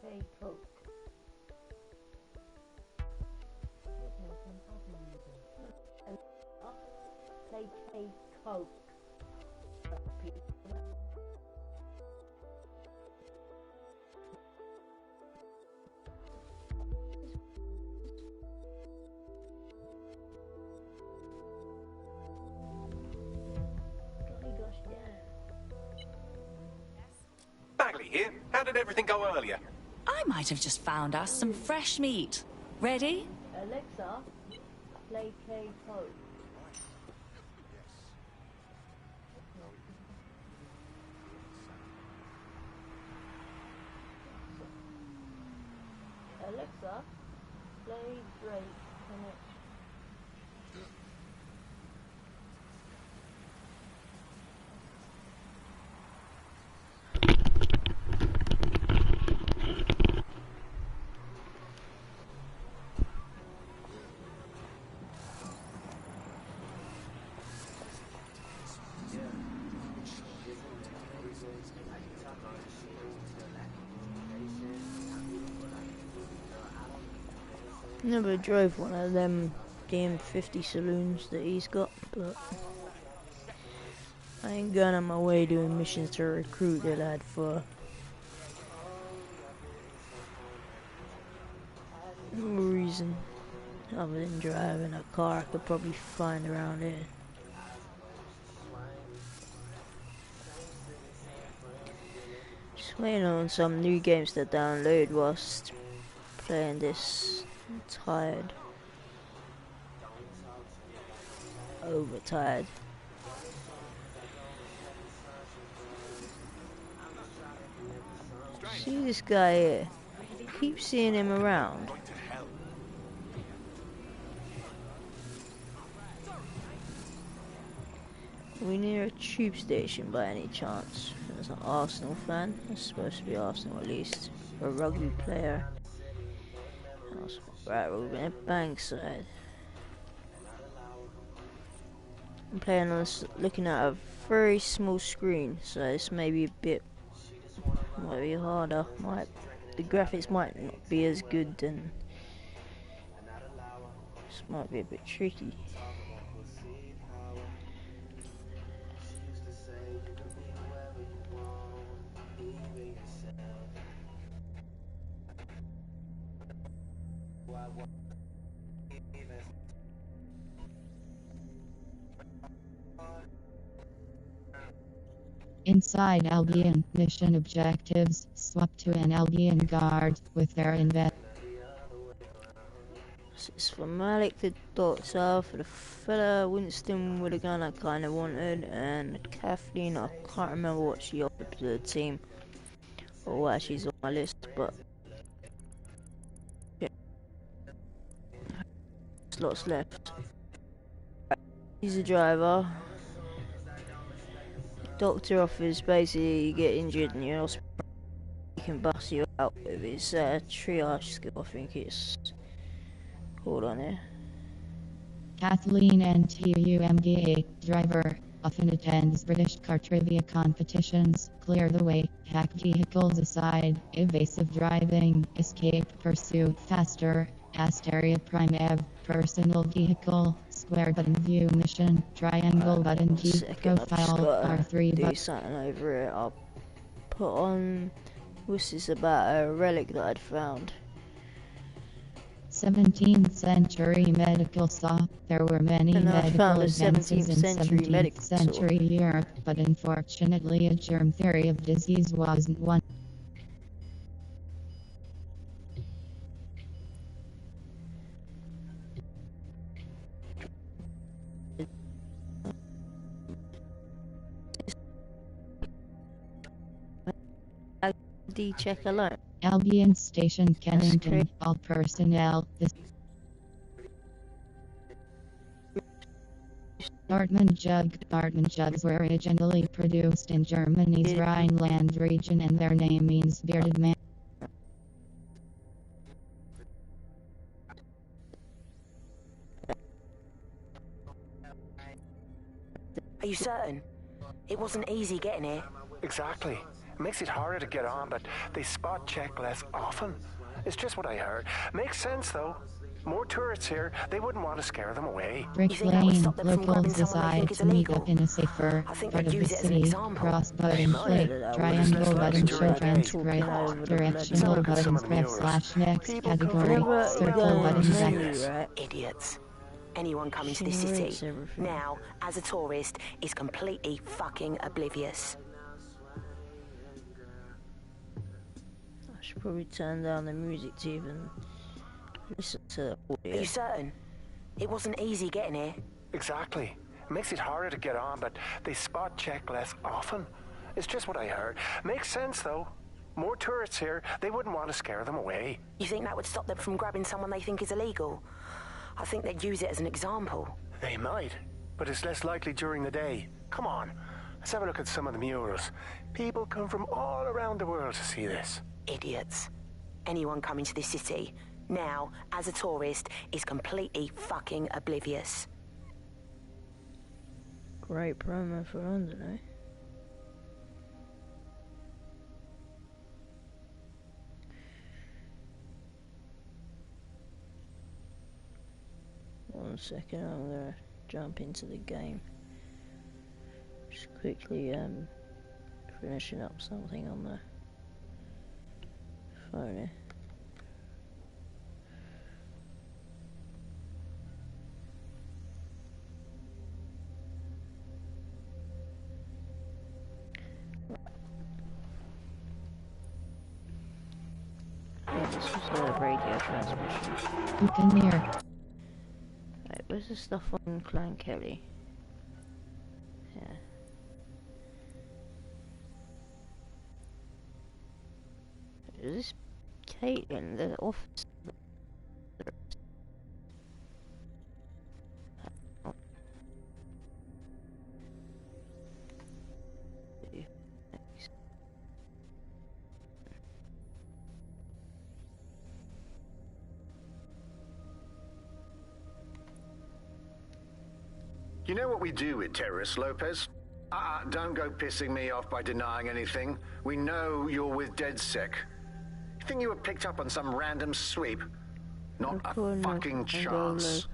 Play Coke. Play Coke. Bagley here. How did everything go earlier? I might have just found us some fresh meat. Ready? Alexa, play K-Coke. Alexa, play Drake Connection. Never drove one of them damn 50 saloons that he's got, but I ain't going on my way doing missions to recruit the lad for no reason other than driving a car I could probably find around here. Just waiting on some new games to download whilst playing this. I'm tired. Overtired. See this guy here? Keep seeing him around. Are we near a tube station by any chance? There's an Arsenal fan. That's supposed to be Arsenal at least. A rugby player. Right, we're going to Bankside. I'm playing on this, looking at a very small screen, so this may be a bit, might be harder. The graphics might not be as good, and this might be a bit tricky. Inside Albion, mission objectives, swap to an Albion guard with their invest. It's for Malik the doctor, for the fella Winston with a gun I kinda wanted, and Kathleen, I can't remember what she offered to the team, or why she's on my list, but yeah. Slots left. He's a driver. Doctor offers basically you get injured and he can bust you out with his triage skill, I think it's called on here. Kathleen NTUMDA, driver, often attends British car trivia competitions, clear the way, hack vehicles aside, evasive driving, escape, pursuit, faster, Asteria Prime Ave, personal vehicle, square button view mission, triangle button G, profile, R3 do something over it. I'll put on, this is about a relic that I'd found. 17th century medical saw. There were many medical advances in 17th century Europe, but unfortunately a germ theory of disease wasn't one. D check alone. Albion Station, Kennington. All personnel. Bartman jugs were originally produced in Germany's Rhineland region, and their name means bearded man. Are you certain? It wasn't easy getting here. Exactly. It makes it harder to get on, but they spot check less often. It's just what I heard. Makes sense, though. More tourists here, they wouldn't want to scare them away. Brick Lane, locals decide to meet up in a safer part of the city. Cross button click, triangle button show transcript, directional button press / next category, circle button back. Idiots. Anyone coming to this city now as a tourist is completely fucking oblivious. I should probably turn down the music to even listen to the audio. Are you certain? It wasn't easy getting here. Exactly. It makes it harder to get on, but they spot check less often. It's just what I heard. Makes sense, though. More tourists here, they wouldn't want to scare them away. You think that would stop them from grabbing someone they think is illegal? I think they'd use it as an example. They might, but it's less likely during the day. Come on, let's have a look at some of the murals. People come from all around the world to see this. Idiots. Anyone coming to this city now as a tourist is completely fucking oblivious. Great promo for London, eh? One second, I'm gonna jump into the game. Just quickly finishing up something on the phone here. Yeah, this was a radio transmission. Buccaneer. Right, where's the stuff on Clan Kelly? Yeah. Is this Caitlin, the officer? You know what we do with terrorists, Lopez? Don't go pissing me off by denying anything. We know you're with DedSec. You think you were picked up on some random sweep? Not a fucking chance.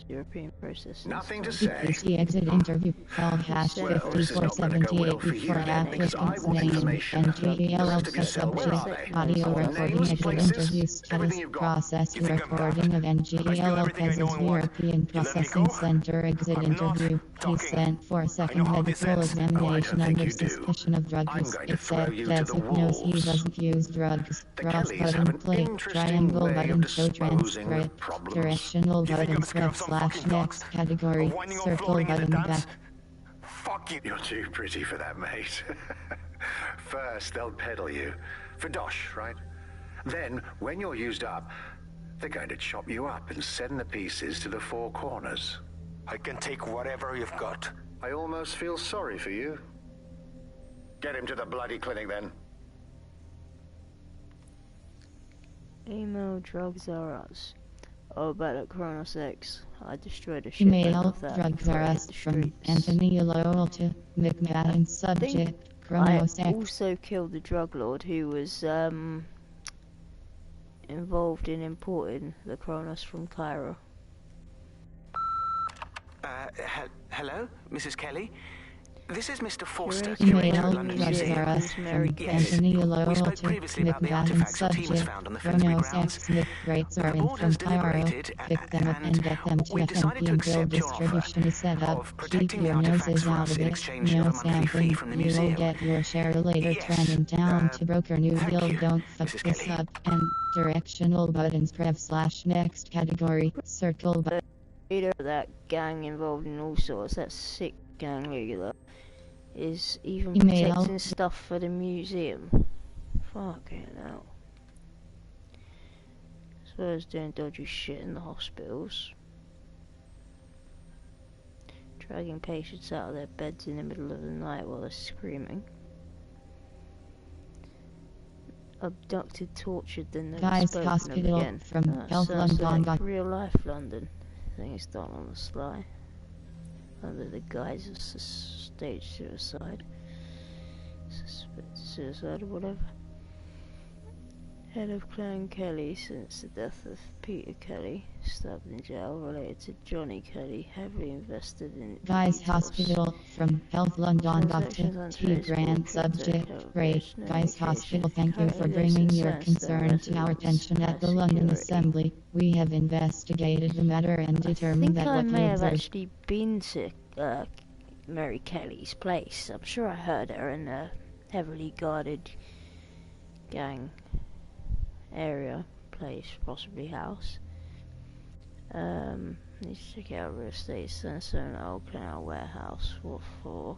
European process. Nothing to say. PC exit interview. Call hash Well, this is not gonna go well for you then, because I want information. NGEL subject. Audio recording exit interview status. Process recording of NGEL Lopez's European Processing Center exit interview. He sent for a second medical examination under suspicion of drug use. It said that knows he doesn't use drugs. Cross button play. Triangle button show transcript. Directional button press / next category. Circle button back. Fuck you. You're too pretty for that, mate. First, they'll peddle you. For dosh, right? Then, when you're used up, they're going to chop you up and send the pieces to the four corners. I can take whatever you've got. I almost feel sorry for you. Get him to the bloody clinic, then. Email drugs are us. Oh, about the Kronos X. I destroyed a shipment Email of that. drugs are us from Anthony Lowell to McMahon subject. Kronos I X. also killed the drug lord who was involved in importing the Kronos from Cairo. Hello, Mrs. Kelly? This is Mr. Forster, Email curator at London drugs Museum. are us from Yes, Anthony we Lowell spoke to previously about the McMahon artifacts your team has subject. found on the Finsbury Kronos grounds. X McRates are The in board from has Cairo. deliberated Pick them up and get them to we've decided to FMP accept until your offer distribution is set up. of Keep protecting the your artifacts noses for out us of in it. exchange for No a monthly fee sampling. from the You will museum. get your share later. Yes, Turning down to broker new thank deal. you, Don't fuck Mrs. this Kelly. up. And directional buttons press / next category. Circle button. Leader of that gang involved in all sorts, that sick gang leader, is even Email. protecting stuff for the museum. Fucking hell. As well as doing dodgy shit in the hospitals. Dragging patients out of their beds in the middle of the night while they're screaming. Abducted, tortured, then never Guy's spoken of Hospital again. from Health Sounds London. like real life London. I think it's done on the sly. Under the guise of stage suicide. suicide or whatever. Head of Clan Kelly since the death of Peter Kelly, stabbed in jail, related to Johnny Kelly, heavily invested in Guy's Hospital from Health London Dr. T. Grant subject rate. Guy's Hospital, thank you for bringing your concern to our attention at the London Assembly. We have investigated the matter and determined that what you I may have observed... actually been to Mary Kelly's place. I'm sure I heard her in a heavily guarded gang area, place, possibly house. Need to check out real estate center and old canal warehouse. What for?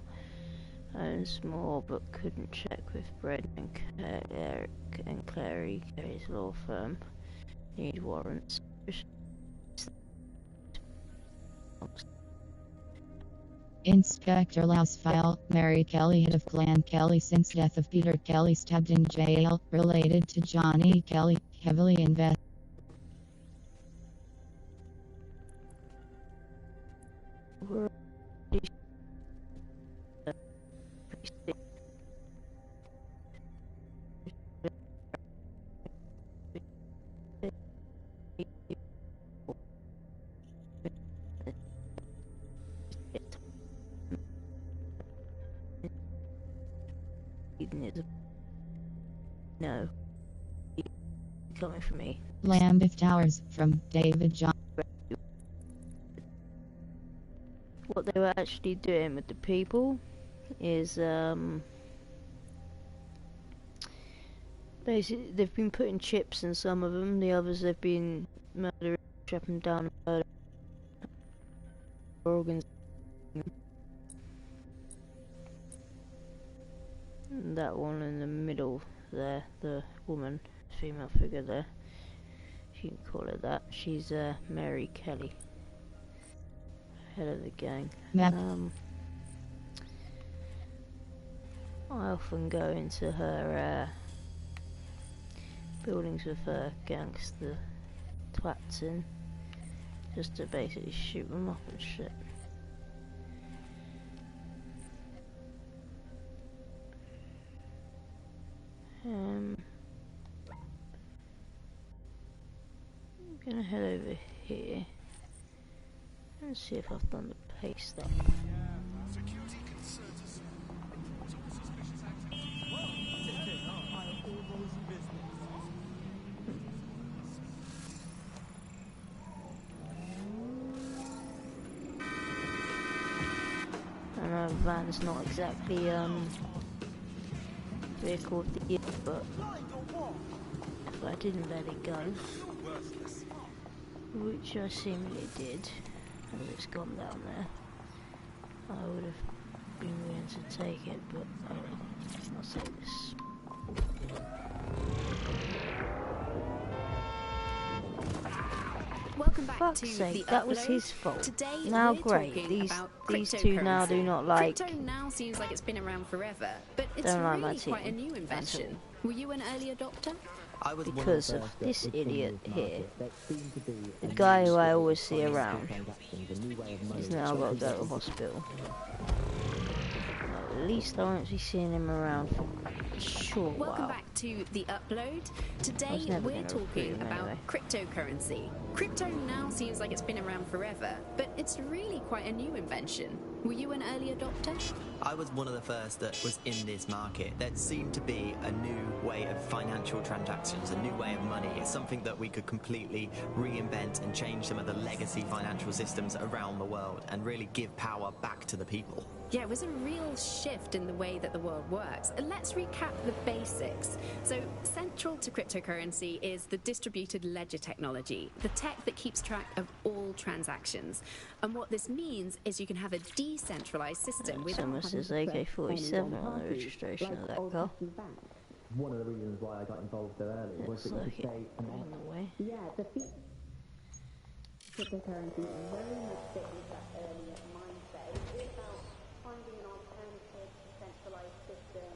Owns more but couldn't check with Brett and Clary, Gary's law firm. Need warrants. Inspector Laus file. Mary Kelly, head of Clan Kelly since death of Peter Kelly, stabbed in jail, related to Johnny Kelly, heavily invested. No. Coming for me. Lambeth Towers from David John. What they were actually doing with the people is basically they've been putting chips in some of them, the others they've been murdering, trapping down and murdering organs. And that one in the middle there, the woman, female figure there, you can call it that, she's Mary Kelly, head of the gang. I often go into her buildings with her gangster twats in, just to basically shoot them up and shit. I'm gonna head over here and see if I've done the paste up. I know van's not exactly vehicle of the year, but if I didn't let it go, which I seemingly did, as it's gone down there, I would have been willing to take it, but I'll take this. Welcome back Fuck's to sake, the that was upload. his fault. Today Now we're great, talking these about two now do not like. Crypto now seems like it's been around forever, but it's Don't like my really quite a team new invention. Were you an early adopter? Because of this idiot here. The guy who I always see around. He's now got to go to the hospital. Well, at least I won't be seeing him around for a short while. Welcome back to the upload. Today we're talking about cryptocurrency. Crypto now seems like it's been around forever, but it's really quite a new invention. Were you an early adopter? I was one of the first that was in this market. There seemed to be a new way of financial transactions, a new way of money. It's something that we could completely reinvent and change some of the legacy financial systems around the world and really give power back to the people. Yeah, it was a real shift in the way that the world works. Let's recap the basics. So, central to cryptocurrency is the distributed ledger technology, the tech that keeps track of all transactions. And what this means is you can have a decentralized system with Someone says AK-47 on the registration of that car. One of the reasons why I got involved so early was that It's like on the way. Yeah, the cryptocurrency very much fit into that earlier mindset. It was about finding an alternative, decentralized system.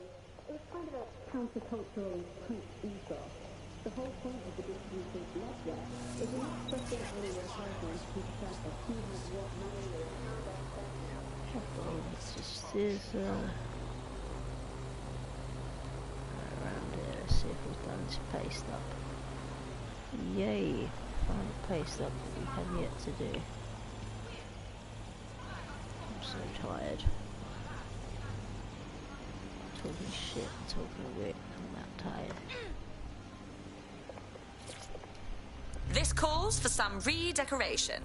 It was kind of a countercultural ethos. The whole point of the distributed ledger is you're not trusting any of the to keep track of who has what money or how they're spent. This is this paste up. Yay! Found a paste up that we have yet to do. I'm so tired. Talking shit, talking wit, I'm that tired. This calls for some redecoration.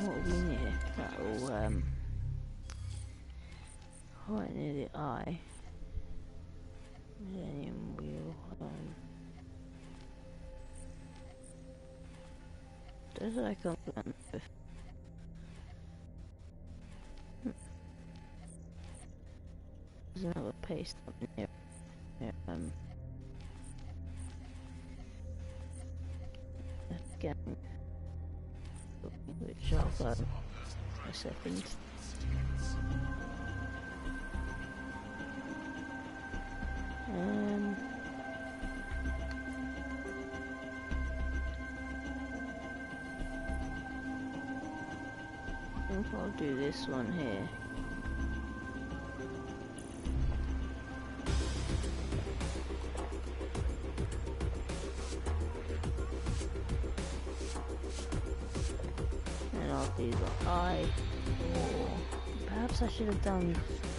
What are we near? That'll, right near the eye. Millennium wheel, does I come down with? There's another paste up near, again, which I'll go in a second. I think I'll do this one here. And I'll do the eye, or perhaps I should have done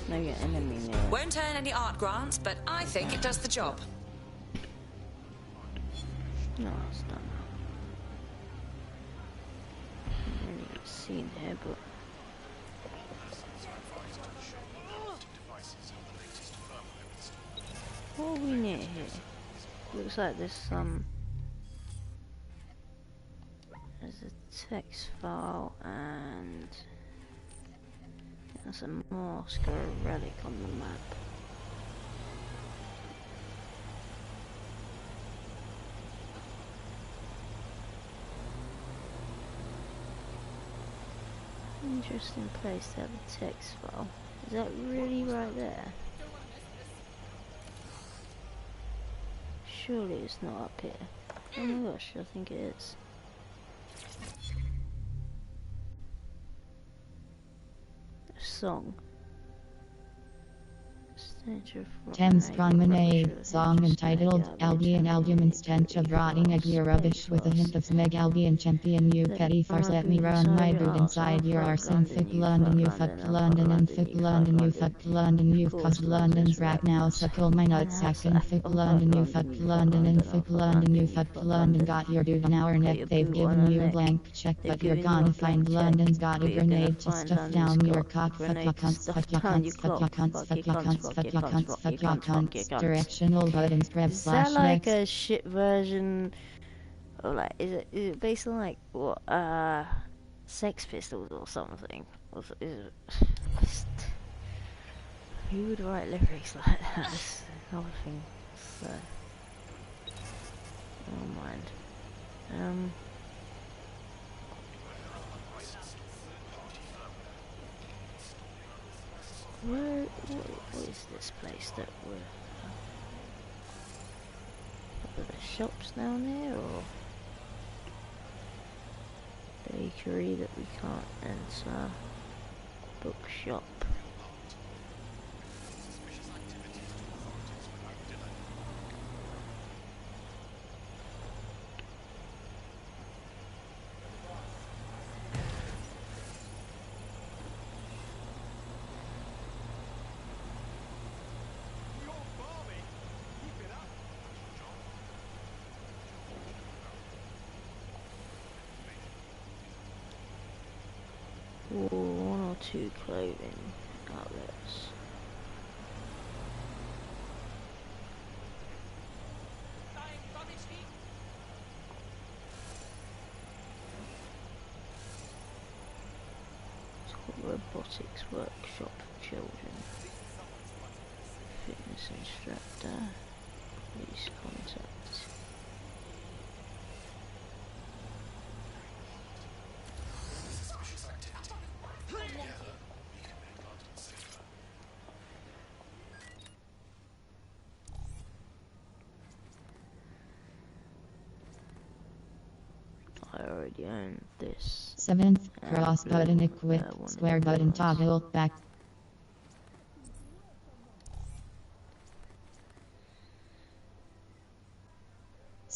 maybe an enemy near. Won't earn any art grants, but I think it does the job. No, it's done. I haven't really seen here, but what are we near here? Looks like there's some. There's a text file and there's a mask or a relic on the map. Interesting place to have a text file. Is that really right there? Surely it's not up here. Oh my gosh, I think it is. A song. Thames Promenade, song entitled Albion Albumin stench of rotting egg your rubbish with a hint of smeg Albion champion you petty farce let me run my boot inside your arse in thick London you fucked London in thick London you fucked London you've caused London's rap now suckle my nutsack in thick London you fucked London in thick London you fucked London got your dude on our neck they've given you a blank check but you're gonna find London's got a grenade to stuff down your cock fuck your cunts fuck your cunts fuck your cunts fuck your cunts fuck your cunts fuck your cunts directional buttons prep slash is that like next. a shit version or like is it based on like what Sex Pistols or something? Or is it, who would write lyrics like that? That's another thing. So never mind. What is this place that we're... Are there shops down there, or... bakery that we can't enter? Bookshop. One or two clothing outlets. It's called Robotics Workshop for Children. Fitness instructor. Please contact. I already own this. 7th, cross button equip, square button toggle back.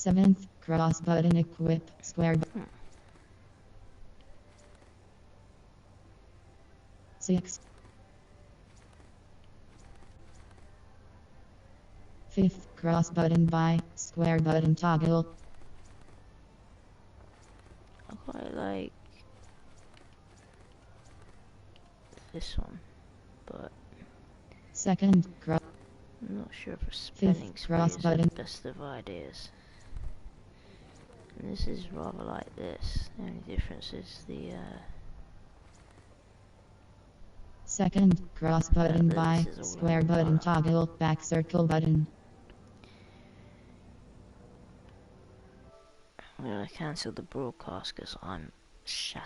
7th, cross button equip, square button. 6th. 5th, cross button buy, square button toggle. I quite like this one, but 2nd, cross. I'm not sure if a spending spree is the best of ideas. And this is rather like this. The only difference is the 2nd, cross button buy, square button toggle, back circle button. I'm gonna cancel the broadcast because I'm shattered.